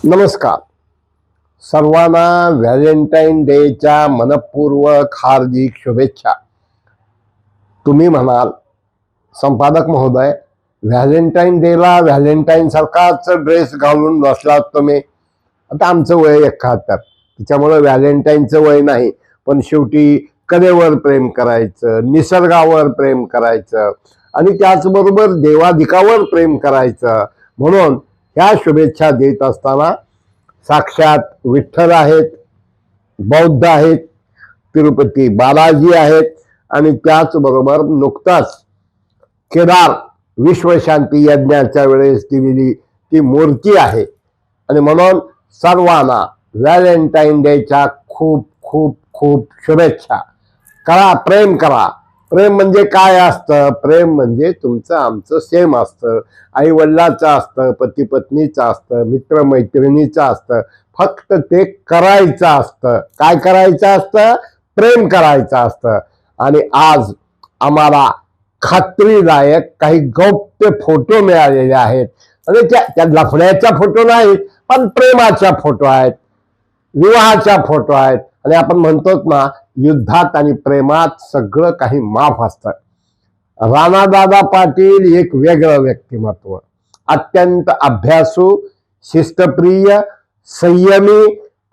नमस्कार सर्वांना व्हॅलेंटाईन डेच्या मनपूर्वक हार्दिक शुभेच्छा। तुम्ही म्हणाल संपादक महोदय, व्हॅलेंटाईन डेला व्हॅलेंटाईन सारखाच ड्रेस घालून बसलात तुम्ही। आता आमचं वय 71, त्याच्यामुळे व्हॅलेंटाईनचं वय नाही, पण शेवटी कलेवर प्रेम करायचं, निसर्गावर प्रेम करायचं आणि त्याचबरोबर देवाधिकावर प्रेम करायचं, म्हणून ह्या शुभेच्छा देत असताना साक्षात विठ्ठल आहेत, बौद्ध आहेत, तिरुपती बालाजी आहेत आणि त्याचबरोबर नुकताच केदार विश्वशांती यज्ञाच्या वेळेस दिलेली ती मूर्ती आहे। आणि म्हणून सर्वांना व्हॅलेंटाईन डेच्या खूप खूप खूप शुभेच्छा। करा, प्रेम करा। प्रेम म्हणजे काय असतं? प्रेम म्हणजे तुमचं आमचं सेम असतं, आई वडिलाचं असतं, पती पत्नीचं असतं, मित्र मैत्रिणीचं असतं, फक्त ते करायचं असतं। काय करायचं असतं? प्रेम करायचं असतं। आणि आज आम्हाला खात्रीदायक काही गौप्य फोटो मिळालेले आहेत आणि त्या लफड्याच्या फोटो नाहीत, पण प्रेमाच्या फोटो आहेत, विवाहाच्या फोटो आहेत। आणि आपण म्हणतो ना, युद्धात आणि प्रेमात सगळं काही माफ असतं। राणादादा पाटील एक वेगळं व्यक्तिमत्व, अत्यंत अभ्यासू, शिस्तप्रिय, संयमी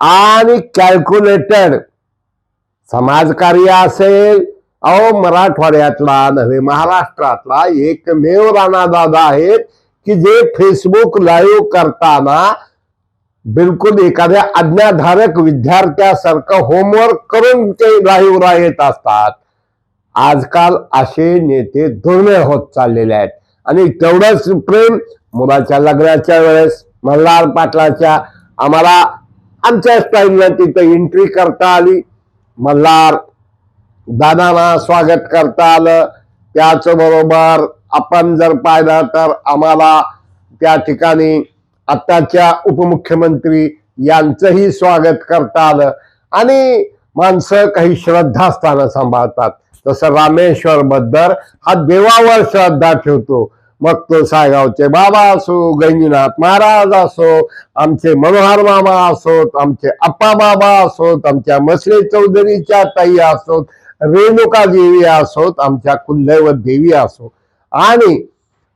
आणि कॅल्क्युलेटेड समाजकार्य असेल। अहो, मराठवाड्यातला नव्हे महाराष्ट्रातला एकमेव राणादादा आहेत की जे फेसबुक लाईव्ह करताना बिलकुल एखाद्या आज्ञाधारक विद्यार्थ्यासारखं होमवर्क करून ते लाईव्हला येत असतात। आजकाल असे नेते दुर्मिळ होत चाललेले आहेत। आणि तेवढंच प्रेम मुलाच्या लग्नाच्या वेळेस मल्हार पाटलाच्या आम्हाला आमच्या स्टाईलला तिथं एंट्री करता आली, मल्हार दादांना स्वागत करता आलं। त्याचबरोबर आपण जर पाहिलं तर आम्हाला त्या ठिकाणी आताच्या उपमुख्यमंत्री यांचंही स्वागत करता आलं। आणि माणसं काही श्रद्धास्थानं सांभाळतात, तसं रामेश्वर बद्दर हा देवावर श्रद्धा ठेवतो। मग तो सायगावचे बाबा असो, गैनीनाथ महाराज असो, आमचे मनोहर मामा असोत, आमचे अप्पा बाबा असोत, आमच्या मसले चौधरीच्या ताई असोत, रेणुका देवी असोत, आमच्या कुलदैवत देवी असो। आणि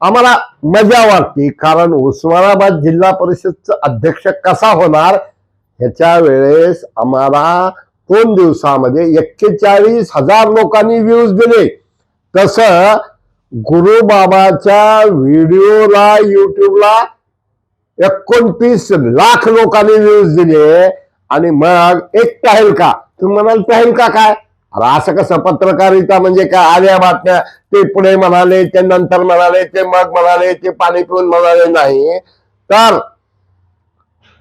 आम्हाला मजा वाटते, कारण उस्मानाबाद जिल्हा परिषदचं अध्यक्ष कसा होणार ह्याच्या वेळेस आम्हाला 2 दिवसामध्ये 41,000 लोकांनी व्ह्यूज दिले। तसं गुरुबाबाच्या व्हिडिओला युट्यूबला 29 लाख लोकांनी व्ह्यूज दिले। आणि मग एक तहलका, तुम्ही म्हणाल तहलका काय? अरे असं कसं? पत्रकारिता म्हणजे काय? आल्या बातम्या, ते पुढे म्हणाले, ते नंतर म्हणाले, ते मग म्हणाले, ते पाणी पिऊन म्हणाले नाही। तर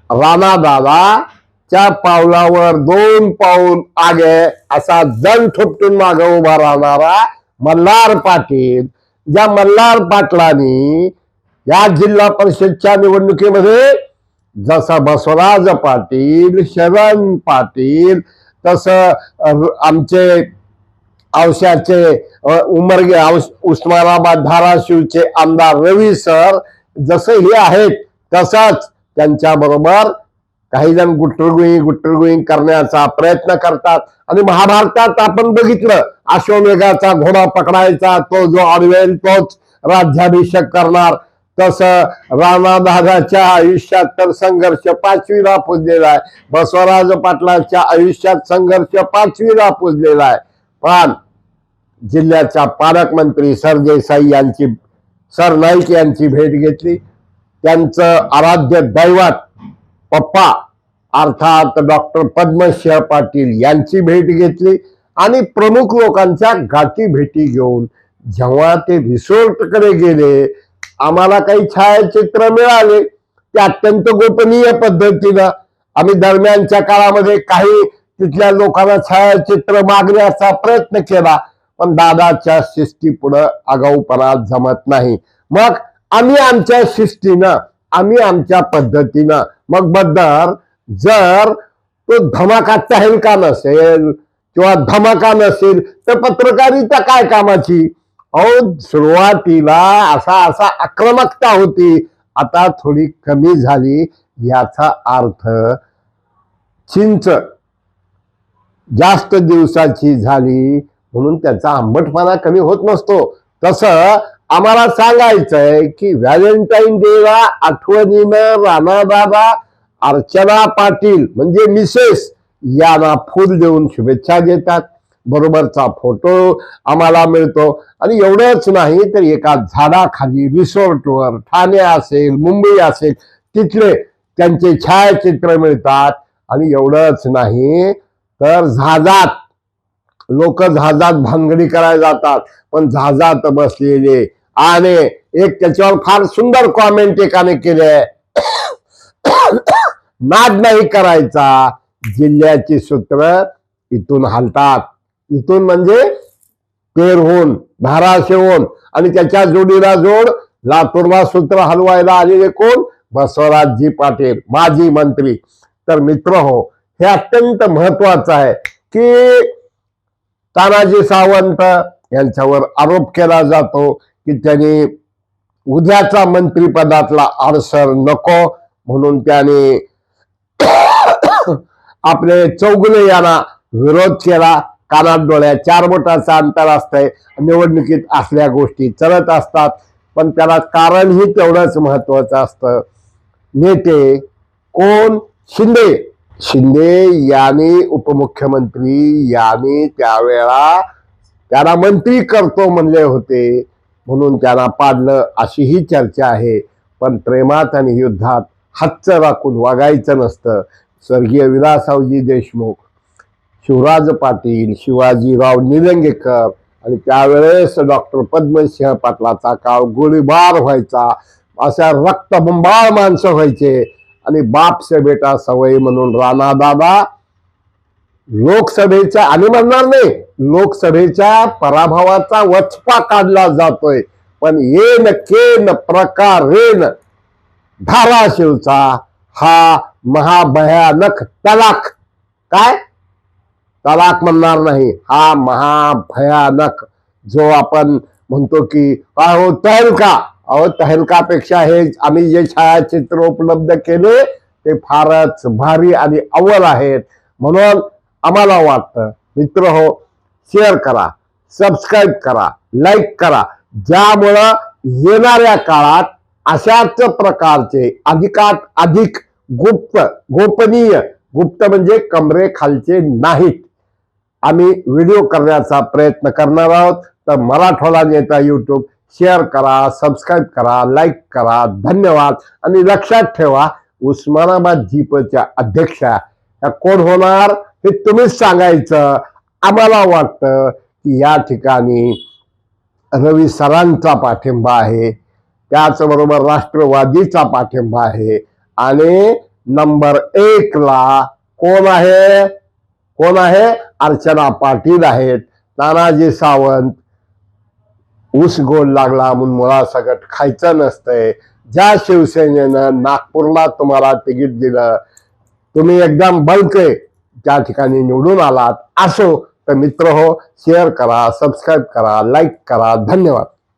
राणादादाच्या पावलावर 2 पाऊल आगे असा जण थोपटून मागे उभा राहणारा मल्हार पाटील, ज्या मल्हार पाटलांनी या जिल्हा परिषदच्या निवडणुकीमध्ये जसं बसवराज पाटील, शरण पाटील, तसं आमचे औशाचे उमरगे उस्मानाबाद धाराशिवचे आमदार रवी सर जसे हे आहेत, तसंच त्यांच्या बरोबर काही जण गुट्टरगुई करण्याचा प्रयत्न करतात। आणि महाभारतात आपण बघितलं, अश्वमेधाचा घोडा पकडायचा, तो जो अडवेल तोच राज्याभिषेक करणार। तसं राणादादाच्या आयुष्यात तर संघर्ष 5वीला पुजलेला आहे, बसवराज पाटलाच्या आयुष्यात संघर्ष 5वीला पुजलेला आहे। पण जिल्ह्याच्या पालकमंत्री सर नाईक यांची भेट घेतली, त्यांचं आराध्य दैवत पप्पा अर्थात डॉक्टर पद्मसिंह पाटील यांची भेट घेतली। आणि प्रमुख लोकांच्या गाठी भेटी घेऊन जेव्हा ते रिसॉर्टकडे गेले, आम्हाला काही छायाचित्र मिळाले, ते अत्यंत गोपनीय पद्धतीनं आम्ही दरम्यानच्या काळामध्ये काही तिथल्या लोकांना छायाचित्र मागण्याचा प्रयत्न केला, पण दादाच्या शिस्तीपुढं आगाऊपणा जमत नाही। मग आम्ही आमच्या शिस्तीनं, आम्ही आमच्या पद्धतीनं, मग बद्दर जर तो धमाका तहलका नसेल किंवा धमाका नसेल तर पत्रकारिता काय कामाची? अहो, सुरुवातीला असा आक्रमकता होती, आता थोडी कमी झाली। याचा अर्थ चिंच जास्त दिवसाची झाली म्हणून त्याचा आंबटपणा कमी होत नसतो. तसं आम्हाला सांगायचंय की व्हॅलेंटाईन डेला आठवणीनं राणादादा अर्चना पाटील म्हणजे मिसेस यांना फूल देऊन शुभेच्छा देतात. बरोबरचा फोटो आम्हाला मिळतो. आणि एवढंच नाही तर एका झाडाखाली रिसॉर्टवर ठाणे असेल मुंबई असेल तिथले त्यांचे छायाचित्र मिळतात. आणि एवढंच नाही तर जहाजात लोक जहाजात भानगडी करायला जातात पण जहाजात बसलेले आणि एक त्याच्यावर फार सुंदर कॉमेंट एकाने केले, नाद नाही करायचा, जिल्ह्याची सूत्र इथून हालतात. इथून म्हणजे पेरहून धाराशिवून आणि त्याच्या जोडीला जोड लातूरला सूत्र हलवायला आलेले कोण? बसवराजजी पाटील माजी मंत्री. तर मित्र हो, हे अत्यंत महत्वाचं आहे की तानाजी सावंत यांच्यावर आरोप केला जातो की त्यांनी उद्याचा मंत्रिपदातला अडसर नको म्हणून त्याने आपले चौगुले यांना विरोध केला. कानात डोळ्यात 4 बोटाचं अंतर असतंय. निवडणुकीत असल्या गोष्टी चलत असतात पण त्याला कारणही तेवढंच महत्वाचं असतं. नेते कोण? शिंदे यांनी उपमुख्यमंत्री यांनी त्यावेळा त्याला मंत्री करतो म्हणले होते म्हणून त्यांना पाडलं अशी ही चर्चा आहे. पण प्रेमात आणि युद्धात हातचं राखून वागायचं नसतं. स्वर्गीय विलासरावजी देशमुख, शिवराज पाटील, शिवाजीराव निलंगेकर आणि त्यावेळेस डॉक्टर पद्मसिंह पाटलाचा काळ गोळीबार व्हायचा. अशा रक्तबंबाळ माणसं व्हायचे आणि बाप से बेटा सवय म्हणून राणादादा लोकसभेच्या आणि म्हणणार नाही लोकसभेच्या पराभवाचा वचपा काढला जातोय. पण येन केन प्रकारेन धाराशिवचा हा महाभयानक तलाक, काय तलाक म्हणणार नाही, हा महाभयानक जो आपण म्हणतो की अहो तहलका, अहो तहलकापेक्षा हे आम्ही जे छायाचित्र उपलब्ध केले ते फारच भारी आणि अव्वल आहेत. म्हणून आम्हाला वाटतं मित्र हो, शेअर करा, सबस्क्राईब करा, लाईक करा, ज्यामुळं येणाऱ्या काळात अशाच प्रकारचे अधिकात अधिक गोपनीय गुप्त म्हणजे कमरेखालचे नाहीत आम्ही व्हिडिओ करण्याचा प्रयत्न करणार आहोत. तर मराठवाडा नेता यूट्यूब शेअर करा, सबस्क्राईब करा, लाईक करा. धन्यवाद. आणि लक्षात ठेवा, उस्मानाबाद जीपच्या अध्यक्षा या कोण होणार हे तुम्हीच सांगायचं. आम्हाला वाटतं की या ठिकाणी रवी सरांचा पाठिंबा आहे, त्याचबरोबर राष्ट्रवादीचा पाठिंबा आहे आणि नंबर 1 ला कोण आहे? कोण आहे? अर्चना पाटील आहेत. तानाजी सावंत ऊस गोड लागला म्हणून मुळासकट खायचं नसतंय. ज्या शिवसेनेनं नागपूरला तुम्हाला तिकीट दिलं, तुम्ही एकदम बळकय त्या ठिकाणी निवडून आलात. असो तर मित्र हो, शेअर करा, सबस्क्राईब करा, लाईक करा. धन्यवाद.